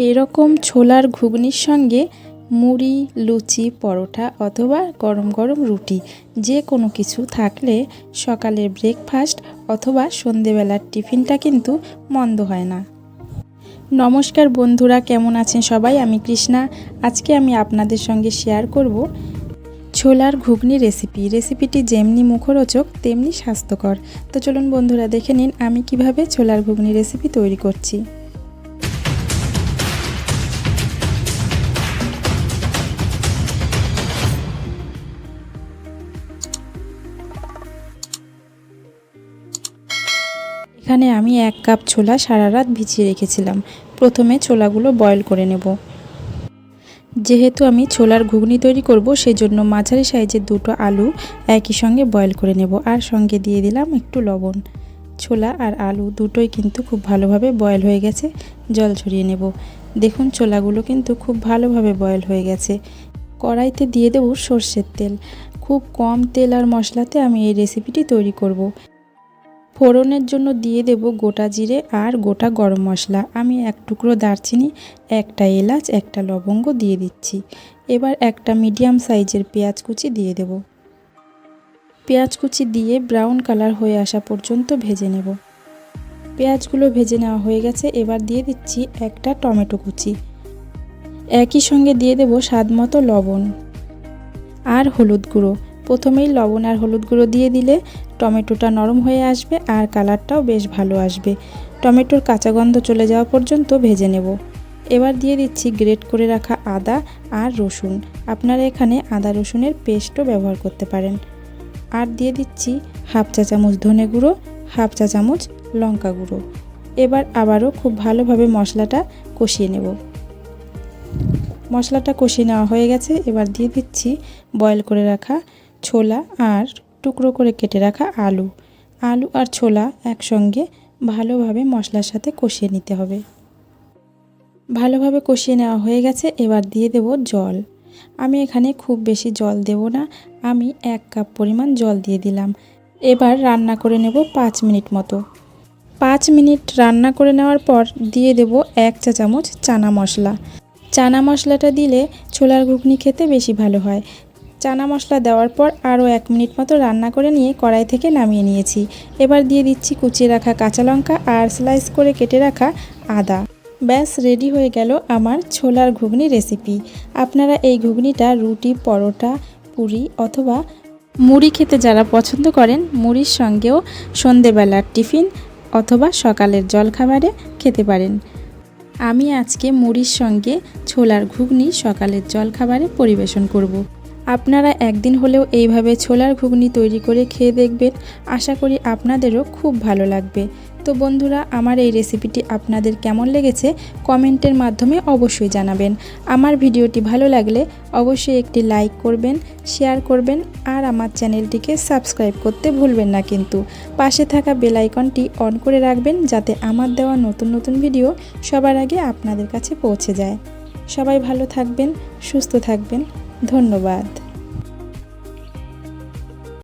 এরকম ছোলার ঘুগনির সঙ্গে মুড়ি, লুচি, পরোটা অথবা গরম গরম রুটি যে কোনো কিছু থাকলে সকালের ব্রেকফাস্ট অথবা সন্ধেবেলার টিফিনটা কিন্তু মন্দ হয় না। নমস্কার বন্ধুরা, কেমন আছেন সবাই? আমি কৃষ্ণা। আজকে আমি আপনাদের সঙ্গে শেয়ার করব ছোলার ঘুগনি রেসিপিটি যেমনি মুখরোচক তেমনি স্বাস্থ্যকর। তো চলুন বন্ধুরা, দেখে নিন আমি কিভাবে ছোলার ঘুগনি রেসিপি তৈরি করছি। এখানে আমি 1 কাপ ছোলা সারা রাত ভিজিয়ে রেখেছিলাম। প্রথমে ছোলাগুলো বয়েল করে নেব। যেহেতু আমি ছোলার ঘুগনি তৈরি করব, সেজন্য মাঝারি সাইজের 2টো আলু একই সঙ্গে বয়েল করে নেব, আর সঙ্গে দিয়ে দিলাম একটু লবণ। ছোলা আর আলু দুটোই কিন্তু খুব ভালোভাবে বয়েল হয়ে গেছে। জল ঝরিয়ে নেব। দেখুন ছোলাগুলো কিন্তু খুব ভালোভাবে বয়েল হয়ে গেছে। কড়াইতে দিয়ে দেব সর্ষের তেল। খুব কম তেল আর মশলাতে আমি এই রেসিপিটি তৈরি করব। ফোড়নের জন্য দিয়ে দেব গোটা জিরে আর গোটা গরম মশলা। আমি 1 টুকরো দারচিনি, 1টা এলাচ, 1টা লবঙ্গ দিয়ে দিচ্ছি। এবার একটা মিডিয়াম সাইজের পেঁয়াজ কুচি দিয়ে দেব। পেঁয়াজ কুচি দিয়ে ব্রাউন কালার হয়ে আসা পর্যন্ত ভেজে নেব। পেঁয়াজগুলো ভেজে নেওয়া হয়ে গেছে। এবার দিয়ে দিচ্ছি 1টা টমেটো কুচি। একই সঙ্গে দিয়ে দেব স্বাদমতো লবণ আর হলুদ গুঁড়ো। প্রথমেই লবণ আর হলুদ গুঁড়ো দিয়ে দিলে টমেটোটা নরম হয়ে আসবে আর কালারটাও বেশ ভালো আসবে। টমেটোর কাঁচা গন্ধ চলে যাওয়া পর্যন্ত ভেজে নেব। এবার দিয়ে দিচ্ছি গ্রেট করে রাখা আদা আর রসুন। আপনারা এখানে আদা রসুনের পেস্টও ব্যবহার করতে পারেন। আর দিয়ে দিচ্ছি 1/2 চা চামচ ধনে গুঁড়ো, 1/2 চা চামচ লঙ্কা গুঁড়ো। এবার আবারও খুব ভালোভাবে মশলাটা কষিয়ে নেব। মশলাটা কষিয়ে নেওয়া হয়ে গেছে। এবার দিয়ে দিচ্ছি বয়েল করে রাখা ছোলা আর টুকরো করে কেটে রাখা আলু। আলু আর ছোলা একসঙ্গে ভালোভাবে মশলার সাথে কষিয়ে নিতে হবে। ভালোভাবে কষিয়ে নেওয়া হয়ে গেছে। এবার দিয়ে দেব জল। আমি এখানে খুব বেশি জল দেব না, আমি 1 কাপ পরিমাণ জল দিয়ে দিলাম। এবার রান্না করে নেব 5 মিনিট মতো। 5 মিনিট রান্না করে নেওয়ার পর দিয়ে দেব 1 চা চামচ চানা মশলা। চানা মশলাটা দিলে ছোলার ঘুগনি খেতে বেশি ভালো হয়। চানা মশলা দেওয়ার পর আরও 1 মিনিট মতো রান্না করে নিয়ে কড়াই থেকে নামিয়ে নিয়েছি। এবার দিয়ে দিচ্ছি কুচিয়ে রাখা কাঁচা লঙ্কা আর স্লাইস করে কেটে রাখা আদা। ব্যাস রেডি হয়ে গেল আমার ছোলার ঘুগনি রেসিপি। আপনারা এই ঘুগনিটা রুটি, পরোটা, পুরি অথবা মুড়ি খেতে যারা পছন্দ করেন, মুড়ির সঙ্গেও সন্ধেবেলার টিফিন অথবা সকালের জলখাবারে খেতে পারেন। আমি আজকে মুড়ির সঙ্গে ছোলার ঘুগনি সকালের জলখাবারে পরিবেশন করব। আপনারা একদিন হলেও এইভাবে ছোলার ঘুগনি তৈরি করে খেয়ে দেখবেন। আশা করি আপনাদেরও খুব ভালো লাগবে। তো বন্ধুরা, আমার এই রেসিপিটি আপনাদের কেমন লেগেছে কমেন্টের মাধ্যমে অবশ্যই জানাবেন। আমার ভিডিওটি ভালো লাগলে অবশ্যই একটি লাইক করবেন, শেয়ার করবেন আর আমার চ্যানেলটিকে সাবস্ক্রাইব করতে ভুলবেন না কিন্তু। পাশে থাকা বেল আইকনটি অন করে রাখবেন যাতে আমার দেওয়া নতুন নতুন ভিডিও সবার আগে আপনাদের কাছে পৌঁছে যায়। সবাই ভালো থাকবেন, সুস্থ থাকবেন। ধন্যবাদ।